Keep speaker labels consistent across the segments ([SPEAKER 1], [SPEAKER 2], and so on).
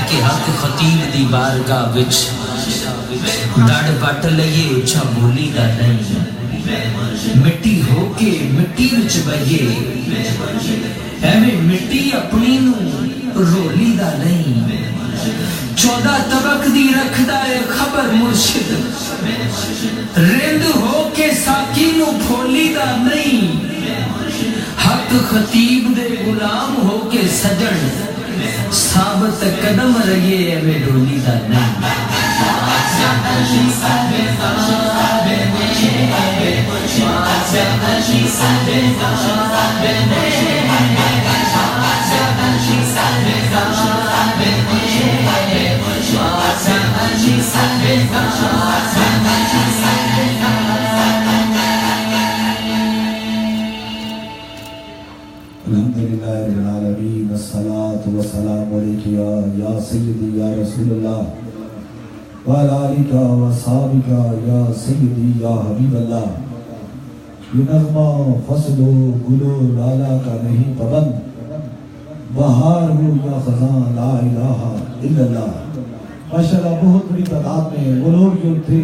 [SPEAKER 1] کہ حق خطیب دی بارگاہ وچ دڑ پٹ لئیے اچھا بولی دا نہیں مٹی ہو کے مٹی وچ بئیے ایویں مٹی اپنی نو رولی دا نہیں 14 طبق دی رکھدا ہے خبر مرشد رند ہو کے ساکی نو پھولی دا نہیں حق خطیب دے غلام ہو کے سجن ثابت قدم رہیے میں ڈولی دا نہیں
[SPEAKER 2] الحمدللہ رب العالمین الصلاة والسلام علیکہ یا سیدی یا رسول اللہ وعلی آلک وصحابک یا سیدی یا حبیب اللہ یہ نغمہ فصل و گل و لالا کا نہیں پابند بہار ہو یا خزاں لا الہ الا اللہ ماشاءاللہ بہت بڑی تعداد میں وہ لوگ جو تھے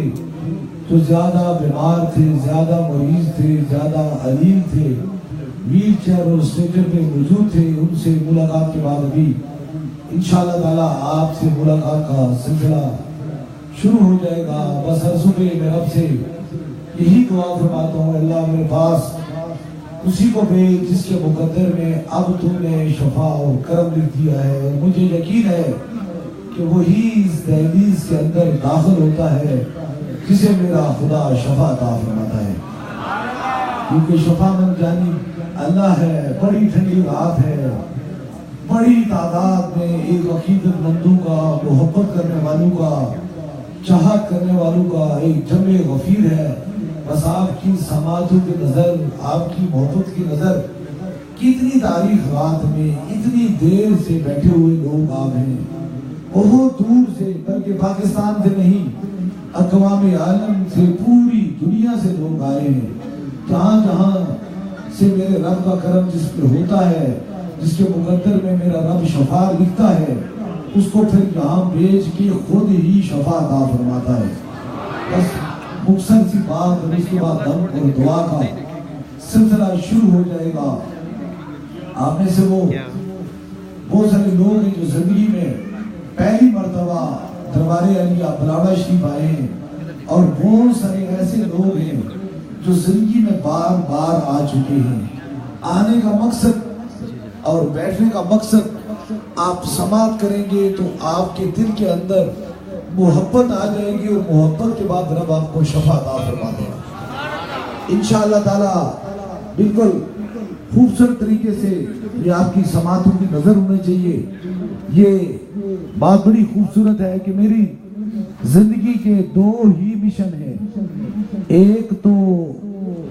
[SPEAKER 2] جو زیادہ بیمار تھے زیادہ مریض تھے زیادہ علیل تھے ویل چیئر اور اسٹریچر پہ موجود تھے ان سے ملاقات کے بعد ابھی انشاءاللہ تعالیٰ آپ سے ملاقات کا سلسلہ شروع ہو جائے گا بس ہر صبح میں رب سے یہی دعا فرماتا ہوں اللہ میرے پاس اسی کو بھیج جس کے مقدر میں اب تو نے شفا اور کرم لکھ دیا ہے مجھے یقین ہے کہ وہی اس دہلیز کے اندر داخل ہوتا ہے جسے میرا خدا شفا عطا فرماتا ہے کیونکہ شفا من جانی اللہ ہے بڑی ٹھنڈی رات ہے بڑی تعداد میں ایک عقیدت مندوں کا محبت کرنے والوں کا چاہت کرنے والوں کا ایک جمع غفیر ہے بس آپ کی سماعتوں کی نظر آپ کی محبت کی نظر کتنی تاریخ رات میں اتنی دیر سے بیٹھے ہوئے لوگ آپ ہیں بہت دور سے بلکہ پاکستان سے نہیں اقوام عالم سے پوری دنیا سے لوگ آئے ہیں جہاں جہاں سے میرے رب کا کرم جس پر ہوتا ہے جس کے مقدر میں میرا رب شفا لکھتا ہے اس کو پھر یہاں بھیج کے خود ہی شفا عطا فرماتا ہے بس مختصر سی بات اور اس کے بعد دم اور دعا کا سلسلہ شروع ہو جائے گا آپ میں سے وہ بہت سارے لوگ ہیں جو زندگی میں پہلی مرتبہ دربار علیہ بلاوہ شریف آئے ہیں اور بہت سارے ایسے لوگ ہیں جو زندگی میں بار بار آ چکے ہیں آنے کا مقصد اور بیٹھنے کا مقصد آپ سماعت کریں گے تو آپ کے دل کے اندر محبت آ جائے گی اور محبت کے بعد رب آپ کو شفا عطا فرما دے گا انشاءاللہ تعالی بالکل خوبصورت طریقے سے یہ آپ کی سماعتوں کی نظر ہونے چاہیے یہ بات بڑی خوبصورت ہے کہ میری زندگی کے دو ہی مشن ہیں ایک تو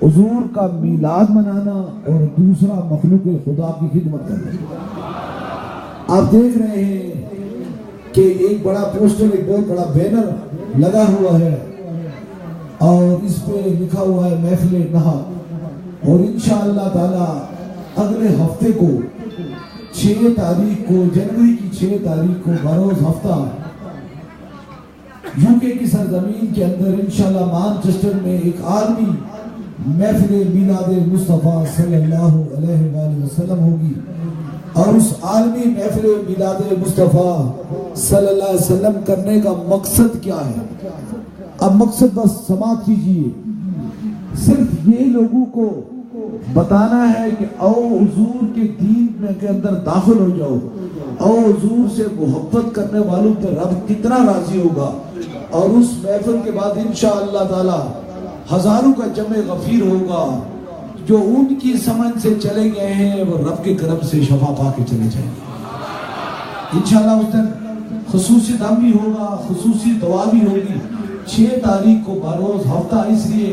[SPEAKER 2] حضور کا میلاد منانا اور دوسرا مخلوق خدا کی خدمت کرنا آپ دیکھ رہے ہیں کہ ایک بڑا پوسٹر ایک بہت بڑا بینر لگا ہوا ہے اور اس پہ لکھا ہوا ہے محفل نہا اور انشاءاللہ تعالی اگلے ہفتے کو 6 تاریخ کو جنوری کی 6 تاریخ کو بروز ہفتہ یوکے کی سرزمین کے اندر انشاءاللہ مانچسٹر میں ایک عالمی محفل میلاد مصطفیٰ صلی اللہ علیہ وآلہ وسلم ہوگی اور اس عالمی محفل میلاد مصطفیٰ صلی اللہ علیہ وسلم کرنے کا مقصد کیا ہے اب مقصد بس سماعت کیجئے صرف یہ لوگوں کو بتانا ہے کہ او حضور کے دین میں کے اندر داخل ہو جاؤ او حضور سے محبت کرنے والوں پر رب کتنا راضی ہوگا اور اس محفل کے بعد انشاءاللہ تعالی ہزاروں کا جمع غفیر ہوگا جو ان کی سمجھ سے چلے گئے ہیں وہ رب کے کرم سے شفا پا کے چلے جائیں گے انشاءاللہ اس دن خصوصی دم بھی ہوگا خصوصی دعا بھی ہوگی 6 تاریخ کو بروز ہفتہ اس لیے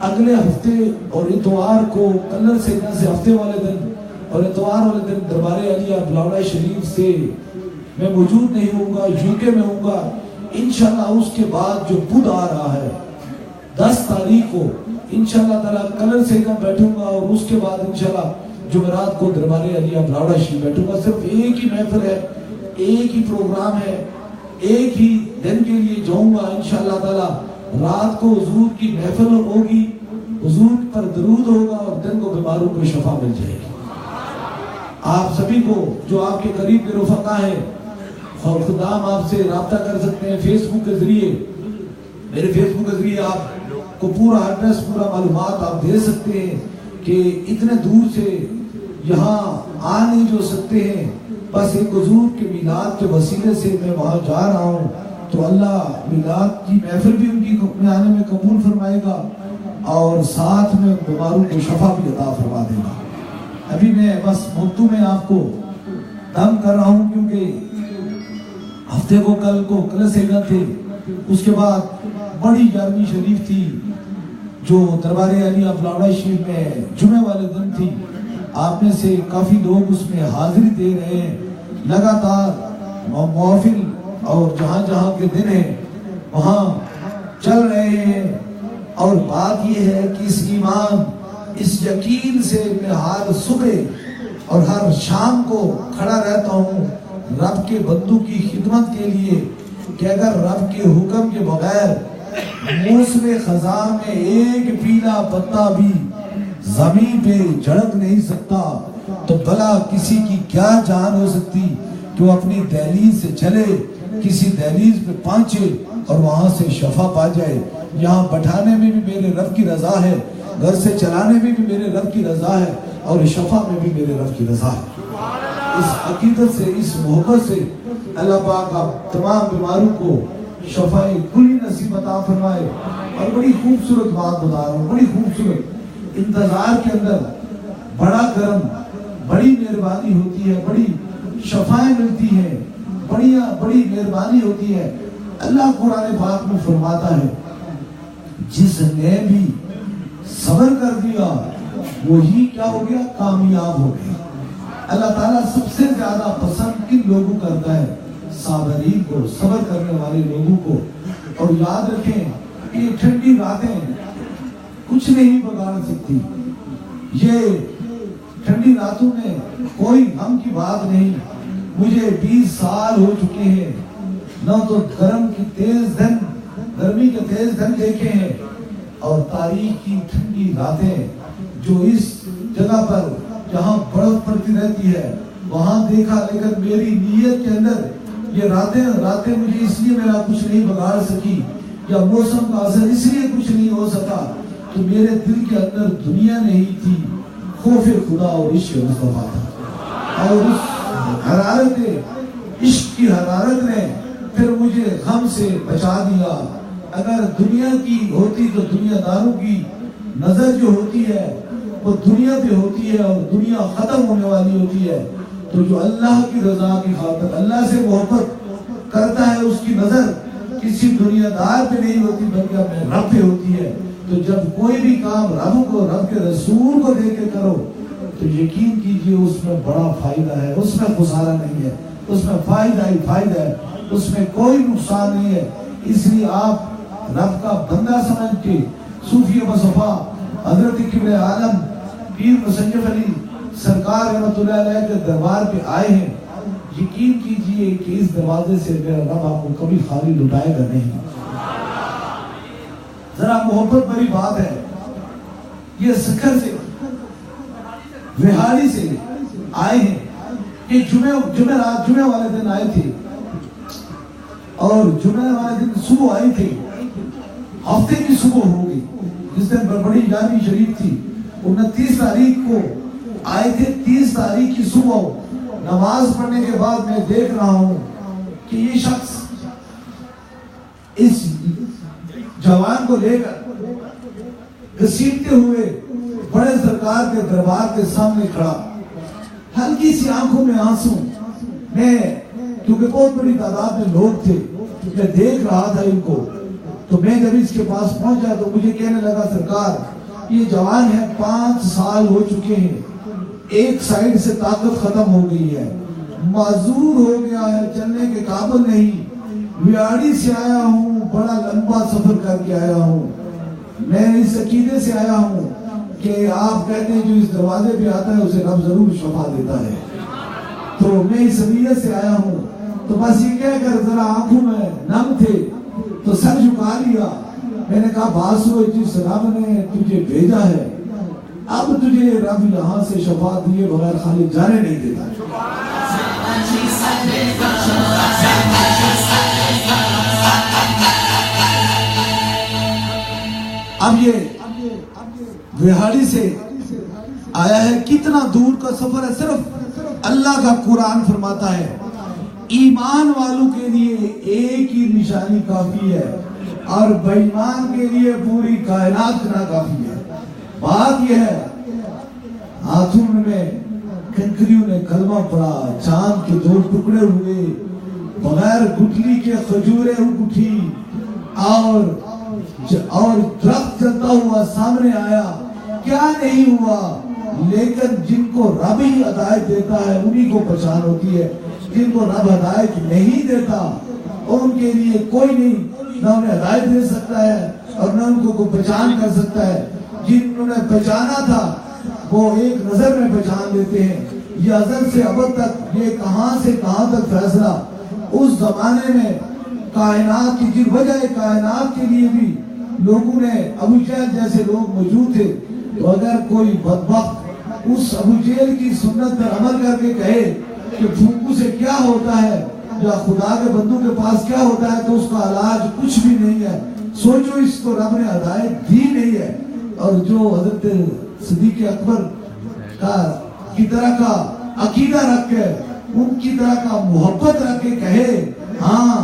[SPEAKER 2] اگلے ہفتے اور اتوار کو کلر سینا سے ہفتے والے دن اور اتوار والے دن دربار عالیہ بلاوڑا شریف سے میں موجود نہیں ہوں گا، UK میں ہوں گا انشاءاللہ۔ اس کے بعد جو بدھ آ رہا ہے 10 تاریخ کو انشاءاللہ تعالیٰ کلر سینا بیٹھوں گا، اور اس کے بعد انشاءاللہ جمعرات کو دربار عالیہ بلاوڑا شریف بیٹھوں گا۔ صرف ایک ہی محفل ہے، ایک ہی پروگرام ہے، ایک ہی دن کے لیے جاؤں گا انشاءاللہ تعالیٰ۔ رات کو حضور کی محفل ہوگی، حضور پر درود ہوگا، اور دن کو بیماروں کو شفا مل جائے گی۔ آپ سبھی کو جو آپ کے قریب کے رفقا ہیں اور خدام آپ سے رابطہ کر سکتے ہیں فیس بک کے ذریعے، میرے فیس بک کے ذریعے آپ کو پورا ایڈریس، پورا معلومات آپ دے سکتے ہیں کہ اتنے دور سے یہاں آ نہیں جو سکتے ہیں، بس ایک حضور کے میلاد کے وسیلے سے میں وہاں جا رہا ہوں، تو اللہ میلاد کی محفل بھی ان کی اپنے آنے میں قبول فرمائے گا، اور ساتھ میں بیماروں کو شفا بھی عطا فرما دے گا۔ ابھی میں بس موضوع میں آپ کو دم کر رہا ہوں، کیونکہ ہفتے کو کل کو کل سینا تھے، اس کے بعد بڑی 11ویں شریف تھی جو دربار عالیہ بلاوڑا شریف میں جمعے والے دن تھی۔ آپ میں سے کافی لوگ اس میں حاضری دے رہے ہیں، لگاتار محفل اور جہاں جہاں کے دن ہیں وہاں چل رہے ہیں، اور بات یہ ہے کہ اس ایمان، اس یقین سے میں ہر صبح اور ہر شام کو کھڑا رہتا ہوں رب کے بندوں کی خدمت کے لیے، کہ اگر رب کے حکم کے بغیر موسم خزاں میں ایک پیلا پتا بھی زمین پہ جھڑک نہیں سکتا، تو بھلا کسی کی کیا جان ہو سکتی کہ وہ اپنی دہلیز سے چلے، کسی دہلیز پہ پہنچے اور وہاں سے شفا پا جائے۔ یہاں بٹھانے میں بھی میرے رب کی رضا ہے، گھر سے چلانے میں بھی میرے رب کی رضا ہے، اور شفا میں بھی میرے رب کی رضا ہے۔ اس عقیدت سے، اس محبت سے اللہ پاک آپ تمام بیماروں کو شفاء کلی نصیب عطا فرمائے۔ اور بڑی خوبصورت بات بتا رہا ہوں، بڑی خوبصورت، انتظار کے اندر بڑا کرم، بڑی مہربانی ہوتی ہے، بڑی شفائیں ملتی ہیں، بڑی مہربانی ہوتی ہے۔ اللہ قرآن پاک میں فرماتا ہے جس نے بھی صبر کر دیا وہی کیا ہو گیا، کامیاب ہو گیا۔ اللہ تعالیٰ سب سے زیادہ پسند کن لوگوں کرتا ہے؟ صابرین کو، صبر کرنے والے لوگوں کو۔ اور یاد رکھیں کہ یہ ٹھنڈی راتیں کچھ نہیں بگاڑ سکتی، یہ ٹھنڈی راتوں میں کوئی غم کی بات نہیں۔ مجھے 20 سال ہو چکے ہیں، نہ تو گرمی کے تیز دن دیکھے ہیں، اور تاریخ کی ٹھنڈی راتیں جو اس جگہ پر جہاں برف پڑتی رہتی ہے وہاں دیکھا، لیکن میری نیت کے اندر یہ راتیں مجھے اس لیے میرا کچھ نہیں بگاڑ سکی، یا موسم کا اثر اس لیے کچھ نہیں ہو سکا تو میرے دل کے اندر دنیا نہیں تھی، خوف خدا اور عشق مصطفیٰ تھا، اور اس حرارت عشق کی حرارت نے پھر مجھے غم سے بچا دیا۔ اگر دنیا کی ہوتی تو دنیا داروں کی نظر جو ہوتی ہے وہ دنیا پہ ہوتی ہے، اور دنیا ختم ہونے والی ہوتی ہے، تو جو اللہ کی رضا کی خاطر اللہ سے محبت کرتا ہے اس کی نظر کسی دنیا دار پہ نہیں ہوتی بلکہ اپنے رب پہ ہوتی ہے۔ تو جب کوئی بھی کام رب کے رسول کو دے کے کرو تو یقین کیجئے اس میں بڑا فائدہ ہے، اس میں خسارہ نہیں ہے، اس میں فائدہ ہی فائدہ ہے، اس میں کوئی نقصان نہیں ہے۔ اس لیے آپ رب کا بندہ سمجھ کے صوفی مصطفیٰ حضرت قبلہ عالم پیر مصنف علی سرکار رحمۃ اللہ علیہ کے دربار پہ آئے ہیں، یقین کیجئے کہ اس دروازے سے میرا رب آپ کو کبھی خالی لٹائے گا نہیں۔ ذرا محبت بڑی بات ہے، یہ سکھر سے وہاڑی سے آئے ہیں، یہ جمعہ والے دن آئے تھے، اور جمعہ والے دن صبح آئے تھے، ہفتے کی صبح ہو گئی جس دن بڑی 11ویں شریف تھی، 29 تاریخ کو آئے تھے۔ 30 تاریخ کی صبح نماز پڑھنے کے بعد میں دیکھ رہا ہوں کہ یہ شخص اس جوان کو لے کر گھسیٹتے ہوئے بڑے سرکار کے دربار کے سامنے کھڑا، ہلکی سی آنکھوں میں آنسو، میں کیونکہ بہت بڑی تعداد میں لوگ تھے، میں دیکھ رہا تھا ان کو، تو میں جب اس کے پاس پہنچا تو مجھے کہنے لگا سرکار یہ جوان ہے 5 سال ہو چکے ہیں، ایک سائیڈ سے طاقت ختم ہو گئی ہے، معذور ہو گیا ہے، چلنے کے قابل نہیں، ویاڑی سے آیا ہوں، بڑا لمبا سفر کر کے آیا ہوں، میں اس عقیدے سے آیا ہوں کہ آپ کہتے ہیں جو اس دروازے پہ آتا ہے اسے رب ضرور شفا دیتا ہے، تو میں اس نیت سے آیا ہوں۔ تو بس یہ کہہ کر ذرا آنکھوں میں نم تھے تو سر جھکا لیا، میں نے کہا باسو جس رب نے تجھے بھیجا ہے اب تجھے رب یہاں سے شفا دیے بغیر خالی جانے نہیں دیتا۔ اب یہ وہاڑی سے آیا ہے، کتنا دور کا سفر ہے، صرف اللہ کا قرآن فرماتا ہے ایمان والوں کے لیے ایک ہی نشانی کافی ہے اور بے ایمان کے لیے پوری کائنات نہ کافی ہے۔ بات یہ ہے ہاتھوں میں کنکریوں نے کلمہ پڑھا، چاند کے 2 ٹکڑے ہوئے، بغیر گٹلی کے کھجوریں اٹھی اور درخت چلتا ہوا سامنے آیا، کیا نہیں ہوا، لیکن جن کو رب ہی ہدایت دیتا ہے انہی کو پہچان ہوتی ہے، جن کو رب ہدایت نہیں دیتا ان کے لیے کوئی نہیں، نہ انہیں ہدایت دے سکتا ہے اور نہ ان کو پہچان کر سکتا ہے۔ جنہوں نے پہچانا تھا وہ ایک نظر میں پہچان لیتے ہیں، یہ ازل سے ابد تک، یہ کہاں سے کہاں تک فیصلہ۔ اس زمانے میں کائنات کی جن وجہ کائنات کے لیے بھی لوگوں نے، ابو جہل جیسے لوگ موجود تھے، تو اگر کوئی بدبخت اس ابو جہل کی سنت پر عمل کر کے کہے کہ پھونکو سے کیا ہوتا ہے یا خدا کے بندوں کے پاس کیا ہوتا ہے، تو اس کا علاج کچھ بھی نہیں ہے۔ سوچو اس کو رب نے ہدایت دی نہیں ہے، اور جو حضرت صدیق اکبر کی طرح کا عقیدہ رکھ کے، ان کی طرح کا محبت رکھ کے کہے ہاں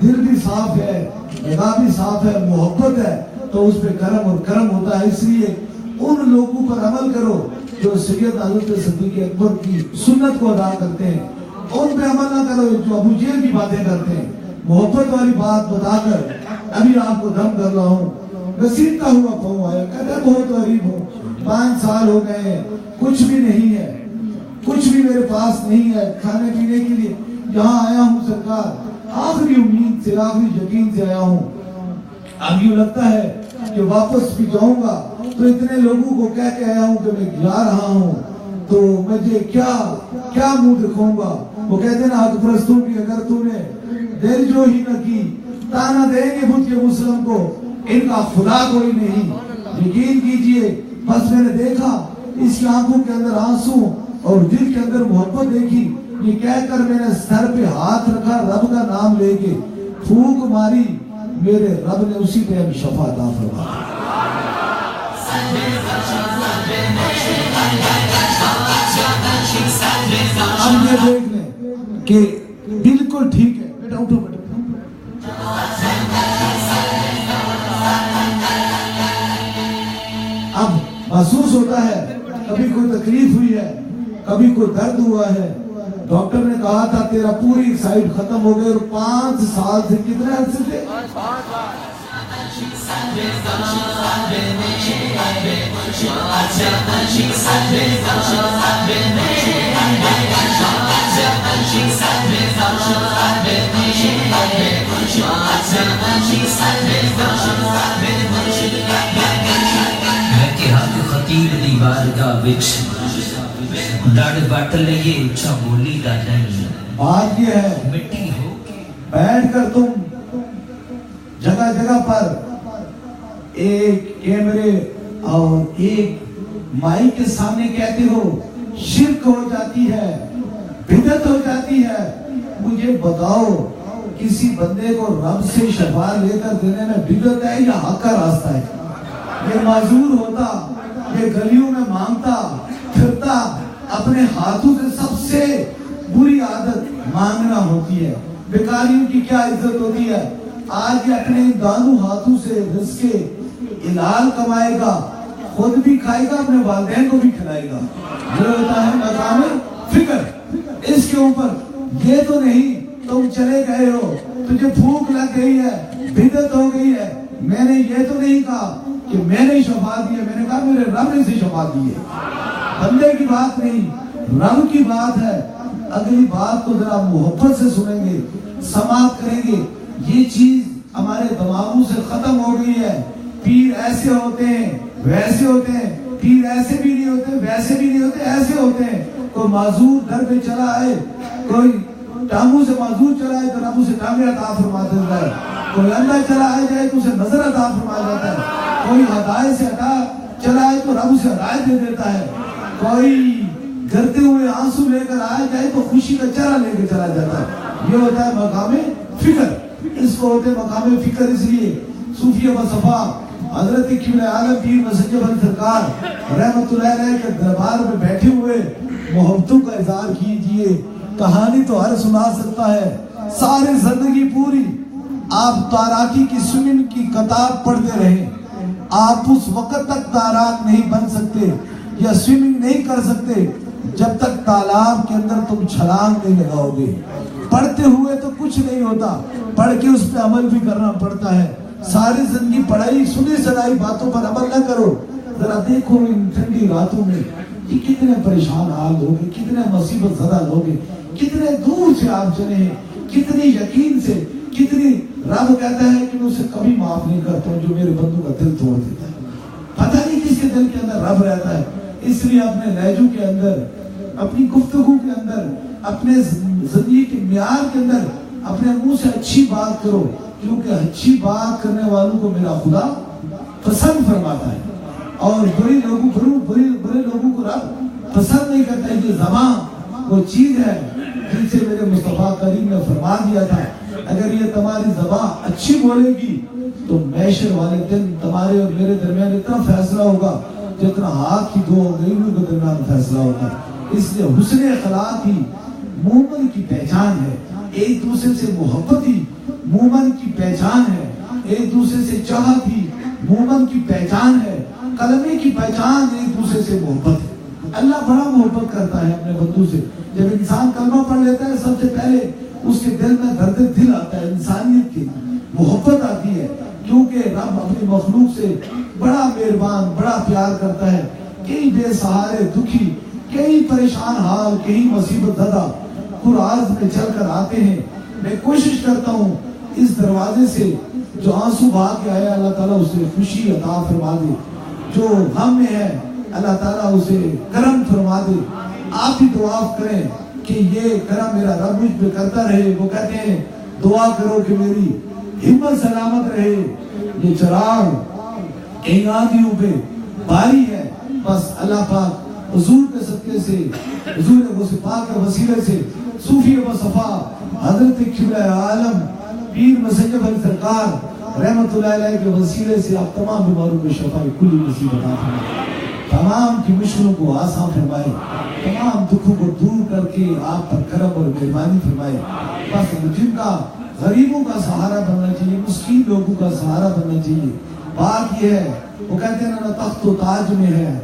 [SPEAKER 2] دل بھی صاف ہے، نگاہ بھی صاف ہے، محبت ہے، تو اس پہ کرم اور کرم ہوتا ہے۔ اس لیے ان لوگوں پر عمل کرو جو سید حضرت صدیق اکبر کی سنت کو ادا کرتے ہیں، ان پہ عمل نہ کرو جو ابو جہل کی باتیں کرتے ہیں۔ محبت والی بات بتا کر ابھی آپ کو دم کر رہا ہوں، نصیب کا ہوا پاؤں آیا، کہتا ہے بہت غریب ہوں، 5 سال ہو گئے ہیں، کچھ بھی نہیں ہے، کچھ بھی میرے پاس نہیں ہے کھانے پینے کے لیے، یہاں آیا ہوں سرکار آخری امید سے، آخری یقین سے آیا ہوں، اب یوں لگتا ہے کہ واپس بھی جاؤں گا تو اتنے لوگوں کو کہہ کے آیا ہوں کہ میں جا رہا ہوں، تو مجھے کیا منہ دکھاؤں گا۔ وہ کہتے ہیں نا حق پرستوں کی اگر تو نے دل جو ہی نہ کی، تانا دیں گے بدھ کے مسلم کو، ان کا خدا کوئی نہیں۔ یقین کیجئے بس میں نے دیکھا اس کی آنکھوں کے اندر آنسو اور دل کے اندر محبت دیکھی، یہ کہہ کر میں نے سر پہ ہاتھ رکھا، رب کا نام لے کے پھونک ماری، میرے رب نے اسی پہ اب شفا عطا فرمائی۔ اب یہ دیکھ لیں کہ بالکل ٹھیک ہے، بیٹا اٹھو بیٹا، اب محسوس ہوتا ہے کبھی کوئی تکلیف ہوئی ہے، کبھی کوئی درد ہوا ہے، ڈاکٹر نے کہا تھا تیرا پوری سائڈ ختم ہو گئی، اور 5 سال سے کتنے عرصے سے
[SPEAKER 1] خطیب دی بارگاہ وچ دڑ بٹ لئیے اچھا بولی دا نہیں۔
[SPEAKER 2] بات یہ ہے
[SPEAKER 1] مٹی ہو کے
[SPEAKER 2] بیٹھ کر تم جگہ جگہ پر ایک کیمرے اور ایک مائک کے سامنے کہتے ہو، شرک ہو جاتی ہے، بدعت ہو جاتی ہے۔ مجھے بتاؤ کسی بندے کو رب سے شفا لے کر دینے میں بدعت ہے یا حق کا راستہ ہے؟ یہ معذور ہوتا، یہ گلیوں میں مانگتا پھرتا، اپنے ہاتھوں سے سب سے بری عادت مانگنا ہوتی ہے۔ بیکاریوں کی کیا عزت ہوتی ہے؟ آج یہ اپنے دانوں ہاتھوں سے رزق حلال کمائے گا، خود بھی کھائے گا، اپنے والدین کو بھی کھلائے گا۔ یہ ہوتا ہے مقام فکر۔ اس کے اوپر یہ تو نہیں تم چلے گئے ہو، تجھے بھوک لگ گئی ہے، بدعت ہو گئی ہے. میں نے یہ تو نہیں کہا کہ میں نے شفاعت دی ہے، میں نے کہا میرے رب نے اسے شفاعت دی ہے. بندے کی بات نہیں، رب کی بات ہے. اگلی بات کو ذرا محبت سے سنیں گے، سماعت کریں گے. یہ چیز ہمارے دماغوں سے ختم ہو گئی ہے. پیر ایسے ہوتے ہیں، ویسے ہوتے ہیں. پیر ایسے بھی نہیں ہوتے، ویسے بھی نہیں ہوتے، ایسے ہوتے ہیں. کوئی معذور گھر پہ چلا آئے، کوئی ٹانگوں سے معذور چلا آئے تو رب اسے ٹانگیں عطا فرما دیتا ہے. کوئی اللہ چلا آئے جائے تو اسے نظر عطا فرما جاتا ہے. کوئی ہدایت سے ہٹا چلا آئے تو رب اسے ہدایت دے دیتا ہے. کوئی گرتے ہوئے آنسو لے کر آیا جائے تو خوشی کا چہرہ لے کے چلا جاتا ہے. یہ ہوتا ہے مقام فکر. اس کو ہوتے مقام فکر. اس لیے صوفیہ و صفا حضرت قبلہ عالم پیر مسجد بن سرکار رحمت اللہ علیہ کے دربار میں بیٹھے ہوئے محبتوں کا اظہار کیجئے. کہانی تو ہر سنا سکتا ہے. ساری زندگی پوری آپ تیراکی کی سوئمنگ کی کتاب پڑھتے رہیں، آپ اس وقت تک تیراک نہیں بن سکتے یا سوئمنگ نہیں کر سکتے جب تک تالاب کے اندر تم چھلانگ نہیں لگاؤ گے. پڑھتے ہوئے تو کچھ نہیں ہوتا، پڑھ کے اس پہ عمل بھی کرنا پڑتا ہے. ساری زندگی پڑھائی سنی سنائی باتوں پر عمل نہ کرو. ذرا دیکھو ان ٹھنڈی راتوں میں کہ کتنے پریشان حال ہوگے، کتنے مصیبت زدہ ہوگے، کتنے دور سے آپ چلے ہیں، کتنی یقین سے، کتنی. رب کہتا ہے کہ میں اسے کبھی معاف نہیں کرتا ہوں جو میرے بندوں کا دل توڑ دیتا ہے. پتہ نہیں کس کے دل کے اندر رب رہتا ہے. اس لیے اپنے لہجوں کے اندر، اپنی گفتگو کے اندر، اپنے زندگی کے معیار کے اندر اپنے منہ سے اچھی بات کرو، کیونکہ اچھی بات کرنے والوں کو میرا خدا پسند فرماتا ہے. اور برے لوگوں کو رب پسند نہیں کرتا. یہ زبان وہ چیز ہے جن سے میرے مصطفیٰ کریم نے فرما دیا تھا اگر یہ تمہاری زبان اچھی بولے گی تو محشر والے دن تمہارے اور میرے درمیان اتنا فیصلہ ہوگا جتنا ہاتھ کی دو انگلیوں کے درمیان فیصلہ ہوگا. اس لیے حسن اخلاق ہی مومن کی پہچان ہے. ایک دوسرے سے محبت ہی مومن کی پہچان ہے. ایک دوسرے سے چاہت ہی مومن کی پہچان ہے. کلمے کی پہچان ایک دوسرے سے محبت ہے. اللہ بڑا محبت کرتا ہے اپنے بندوں سے. جب انسان کلمہ پڑھ لیتا ہے سب سے پہلے اس کے دل میں درد دل آتا ہے، انسانیت کی محبت آتی ہے، کیونکہ رب اپنی مخلوق سے بڑا مہربان، بڑا پیار کرتا ہے. کئی بے سہارے دکھی، کئی پریشان حال، کئی مصیبت زدہ قرآن میں چل کر آتے ہیں. میں کوشش کرتا ہوں اس دروازے سے جو آنسو بہا کے آیا اللہ تعالیٰ اسے خوشی عطا فرما دے. جو غم میں ہے اللہ تعالیٰ اسے کرم فرما دے. آپ بھی دعا کریں کہ یہ کرم میرا رب مجھ پہ کرتا رہے. وہ کہتے ہیں دعا کرو کہ میری ہمت سلامت رہے. یہ چراغ کئی آندھیوں پہ باری ہے، بس اللہ پاک حضور کے صدقے سے، حضور غوث پاک کے وسیلے سے، صوفی و صفا حضرت قبلہ عالم پیر مسجد بن سرکار رحمت اللہ علیہ کے وسیلے سے آپ تمام بیماروں کو شفا کلی نصیب عطا فرمائے، تمام کی مشکلوں کو آسان فرمائے، تمام دکھوں کو دور کر کے آپ پر کرم اور مہربانی فرمائے. بس جن کا غریبوں کا سہارا بننا چاہیے، مسکین لوگوں کا سہارا بننا چاہیے. بات یہ ہے وہ کہتے ہیں نہ تخت و تاج میں ہے،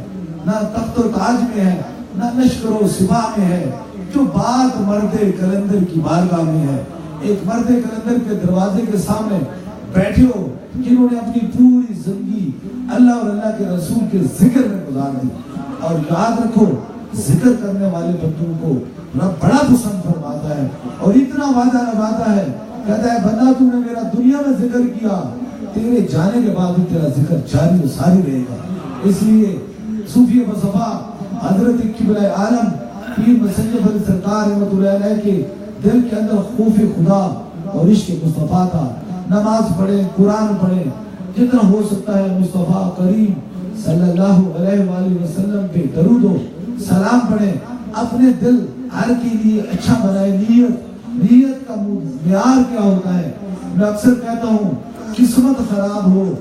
[SPEAKER 2] نہ تخت و تاج میں ہے، نہ لشکر و سپاہ میں ہے، جو بات مرد کلندر کی بارگاہ میں ہے. ایک مرد کلندر کے دروازے کے سامنے بیٹھے ہو جنہوں نے اپنی پوری زندگی اللہ اور اللہ کے رسول کے ذکر میں گزار دی. اور یاد رکھو ذکر کرنے والے بندوں کو رب بڑا پسند فرماتا ہے اور اتنا وعدہ نبھاتا ہے. کہتا ہے بندہ تم نے میرا دنیا میں ذکر کیا، تیرے جانے کے بعد بھی تیرا ذکر جاری و ساری رہے گا. اس لیے صوفی و صفا حضرت قبلہ عالم پیر مسجد بن سرکار رحمت اللہ علیہ کے دل کے اندر خوف خدا اور عشق مصطفیٰ تھا. نماز پڑھیں، قرآن پڑھیں، جتنا ہو سکتا ہے مصطفیٰ کریم صلی اللہ علیہ وآلہ وسلم پہ درود و سلام پڑھیں. اپنے دل ہر کے لیے اچھا بنائے. نیت کا معیار کیا ہوتا ہے؟ میں اکثر کہتا ہوں قسمت خراب ہو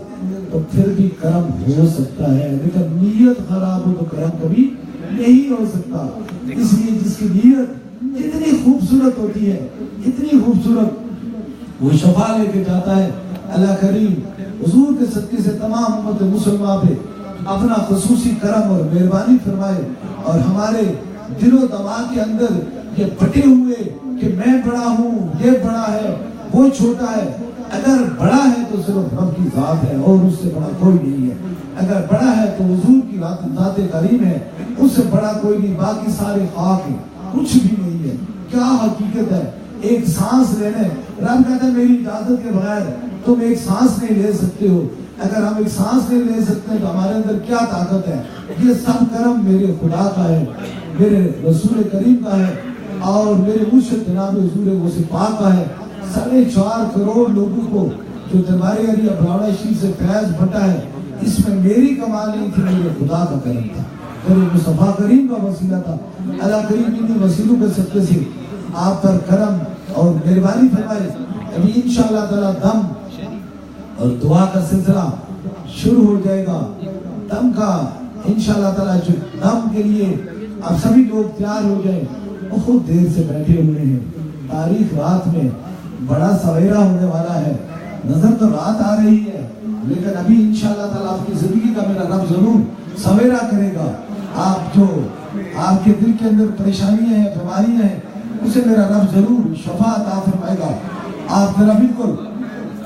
[SPEAKER 2] تو پھر بھی کرم ہو سکتا ہے، لیکن نیت خراب ہو تو کرم کبھی نہیں ہو سکتا. اس لیے جس کی نیت اتنی خوبصورت ہوتی ہے، اتنی خوبصورت، وہ شفا لے کے جاتا ہے. اللہ کریم حضور کے صدقے سے تمام امت مسلمہ پہ اپنا خصوصی کرم اور مہربانی فرمائے اور ہمارے دل و دماغ کے اندر یہ پھٹے ہوئے کہ میں بڑا ہوں، یہ بڑا ہے، وہ چھوٹا ہے، اگر بڑا ہے تو صرف رب کی ذات ہے اور اس سے بڑا کوئی نہیں ہے. اگر بڑا ہے تو حضور کی ذات کریم ہے, اس سے بڑا کوئی نہیں. باقی سارے خاک ہیں, کچھ بھی نہیں ہے. کیا حقیقت ہے؟ ایک سانس لینے, رب کہتا ہے میری اجازت کے بغیر تم ایک سانس نہیں لے سکتے ہو. اگر ہم ایک سانس نہیں لے سکتے تو ہمارے اندر کیا طاقت ہے؟ یہ سب کرم میرے خدا کا ہے, میرے رسول کریم کا ہے اور میرے مرشد جناب حضور غوث پاک کا ہے. 4.5 کروڑ لوگوں کو جو دربار علی ابراڑہ شریف سے فیض بٹا ہے, اس میں میری کمال نہیں تھی, میرے خدا کا کرم تھا, میرے مصطفیٰ کریم کا وسیلہ تھا. اللہ کریم انہیں وسیلوں کے صدقے سے آپ پر کرم اور مہربانی فرمائے. ابھی انشاءاللہ تعالی دم اور دعا کا سلسلہ شروع ہو جائے گا. دم کا انشاءاللہ تعالی جو دم کے لیے اب سبھی لوگ تیار ہو جائیں. بہت دیر سے بیٹھے ہوئے ہیں, تاریخ رات میں بڑا سویرا ہونے والا ہے. نظر تو رات آ رہی ہے لیکن ابھی انشاءاللہ تعالی آپ کی زندگی کا میرا رب ضرور سویرا کرے گا. آپ جو آپ کے دل کے اندر پریشانیاں ہیں, بیماریاں ہیں, اسے میرا رب ضرور شفا عطا فرمائے گا. آپ ذرا بالکل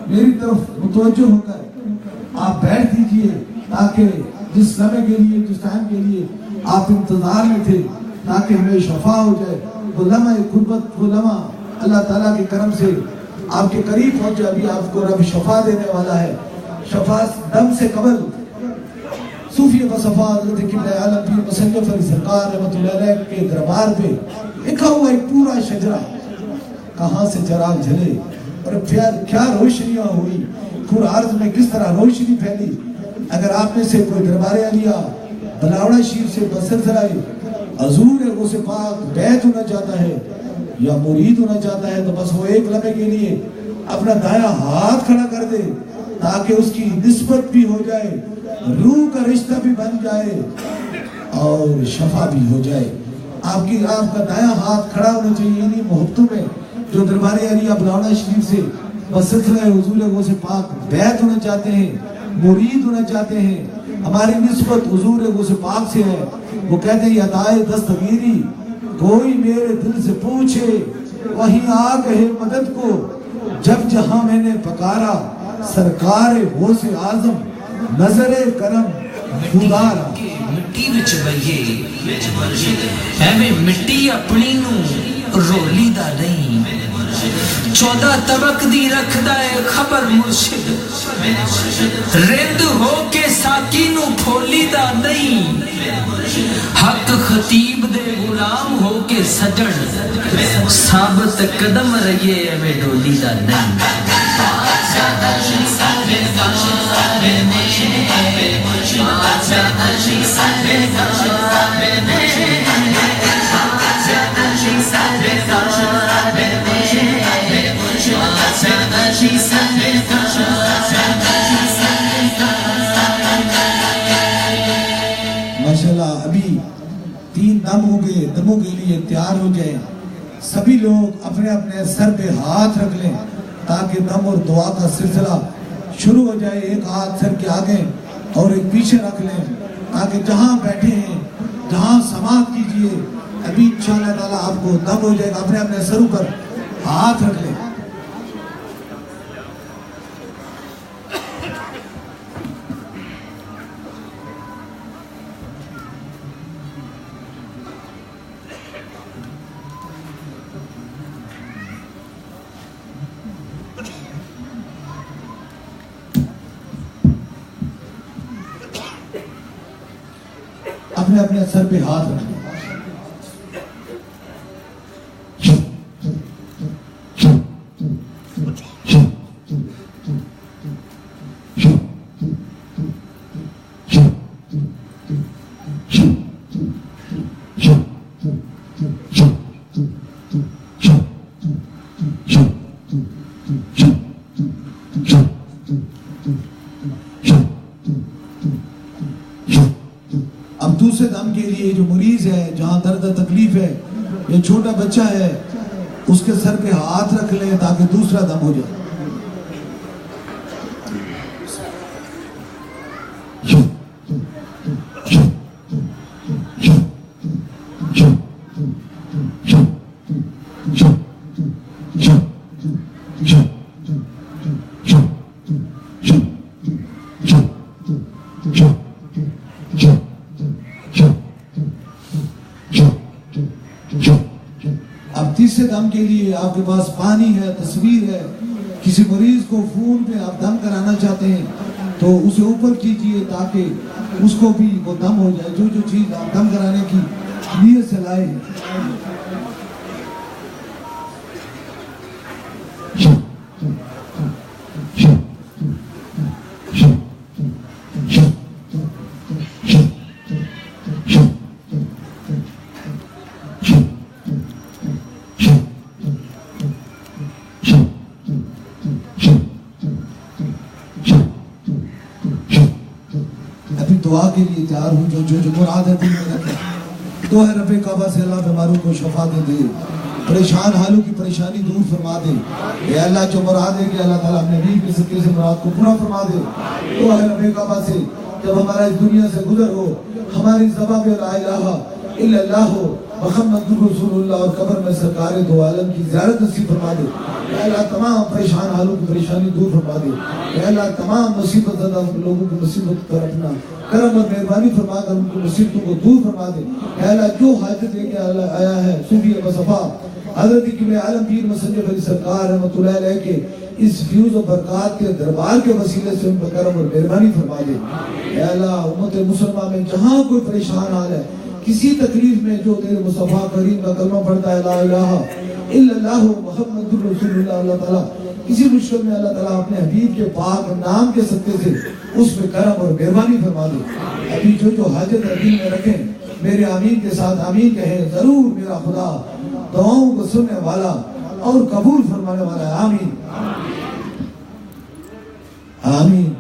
[SPEAKER 2] میری طرف متوجہ ہو کر آپ بیٹھ دیجئے تاکہ جس لمحے کے لیے, جس ٹائم کے لیے آپ انتظار میں تھے, تاکہ ہمیں شفا ہو جائے. وہ لمحہ قربت, وہ لمحہ اللہ تعالیٰ کے کرم سے آپ کے قریب پہنچے. ابھی آپ کو رب شفا دینے والا ہے. شفا دم سے قبل صوفی و صفا حضرت قبلہ عالم پیر مصنف علی سرکار رحمۃ اللہ علیہ کے دربار پہ لکھا ہوا ایک پورا شجرہ, کہاں سے چراغ جلے اور کیا روشنیاں ہوئی, پورا عرض میں کس طرح روشنی پھیلی. اگر آپ میں سے کوئی دربار علیہ بلاوڑہ شریف سے بسلسلہ حضور غوث پاک بیعت ہونا چاہتا ہے یا مرید ہونا چاہتا ہے تو بس وہ ایک لمحے کے لیے اپنا دایاں ہاتھ کھڑا کر دے تاکہ اس کی نسبت بھی ہو جائے, روح کا رشتہ بھی بن جائے اور شفا بھی ہو جائے. آپ کا دایاں ہاتھ کھڑا ہونا چاہیے انہی محبتوں میں جو دربار علیہ بلاوڑہ شریف سے بسلسلہ حضور غوث پاک بیعت ہونا چاہتے ہیں, مرید ہونا چاہتے ہیں. ہماری نسبت حضور غوث پاک سے ہے. وہ کہتے ہیں ادائے دستگیری کوئی میرے دل سے پوچھے, وہیں آ گئے مدد کو جب جہاں میں نے پکارا, سرکار غوث اعظم نظر کرم خدارا.
[SPEAKER 1] مٹی وچ بئیے ایویں مٹی اپنی نو رولی دا نہیں, 14 طبق دی رکھدا ہے خبر مرشد, رند ہو کے ساکی نو پھولی دا نہیں. حق خطیب دے غلام ہو کے سجن ثابت قدم رہیے ایویں ڈولی دا نہیں.
[SPEAKER 2] ماشاءاللہ ابھی 3 دم ہو گئے, دموں کے لیے تیار ہو جائیں. سبھی لوگ اپنے اپنے سر پہ ہاتھ رکھ لیں تاکہ دم اور دعا کا سلسلہ شروع ہو جائے. ایک ہاتھ سر کے آگے اور ایک پیچھے رکھ لیں تاکہ جہاں بیٹھے ہیں جہاں سماعت کیجئے. ابھی انشاءاللہ تعالیٰ آپ کو دم ہو جائے گا. اپنے اپنے سروں پر ہاتھ رکھ لیں. اپنے اپنے سر پہ ہاتھ رکھ لیں. اب دوسرے دم کے لیے جو مریض ہے, جہاں درد تکلیف ہے, یا چھوٹا بچہ ہے, اس کے سر پہ ہاتھ رکھ لیں تاکہ دوسرا دم ہو جائے. دم کے لیے آپ کے پاس پانی ہے، تصویر ہے، کسی مریض کو خون پہ آپ دم کرانا چاہتے ہیں تو اسے اوپر کیجئے تاکہ اس کو بھی وہ دم ہو جائے. جو چیز آپ دم کرانے کی نیت سے لائے. دعا کے لیے تیار ہوں. جو مراد ہے دل میں رکھیں. تو ہے رب کعبہ سے اللہ بیماروں کو شفا دے، پریشان حالوں کی پریشانی دور فرما دے. اے اللہ جو مراد ہے کہ اللہ تعالیٰ اپنے نبی کے صدقے سے مراد کو پورا فرما دے. تو ہے رب کعبہ سے جب ہمارا اس دنیا سے گزر ہو ہماری زبان پہ لا الہ الا اللہ ہو، محمد رسول اللہ، اور قبر میں سرکار دو عالم کی زیارت نصیب فرما دے. اے اللہ تمام پریشان حالوں کی پریشانی دور فرما دے. اے اللہ تمام مصیبت زدہ لوگوں کی مصیبت پر اپنا کرم اور مہربانی فرما کر ان کی مصیبتوں کو دور فرما دے. اے اللہ جو حاجت لے کے آیا ہے صوفی مصطفیٰ حضرت قبلہ عالم پیر مسنجد علی سرکار رحمۃ اللہ علیہ کے اس فیوز و برکات کے دربار کے وسیلے سے ان پر کرم اور مہربانی فرما دے. اے اللہ امت مسلمہ میں جہاں کوئی پریشان حال ہے، کسی تکلیف میں، جو تیرے مصطفیٰ کریم کا کلمہ پڑھتا ہے لا الہ الا اللہ محمد رسول اللہ، اللہ تعالیٰ کسی مشکل میں اللہ تعالیٰ اپنے حبیب کے پاک نام کے صدقے سے اس پہ کرم اور مہربانی فرما دے. ابھی جو حاجت ہے دل میں رکھیں، میرے آمین کے ساتھ آمین کہیں. ضرور میرا خدا دعاؤں کو سننے والا اور قبول فرمانے والا ہے. آمین آمین.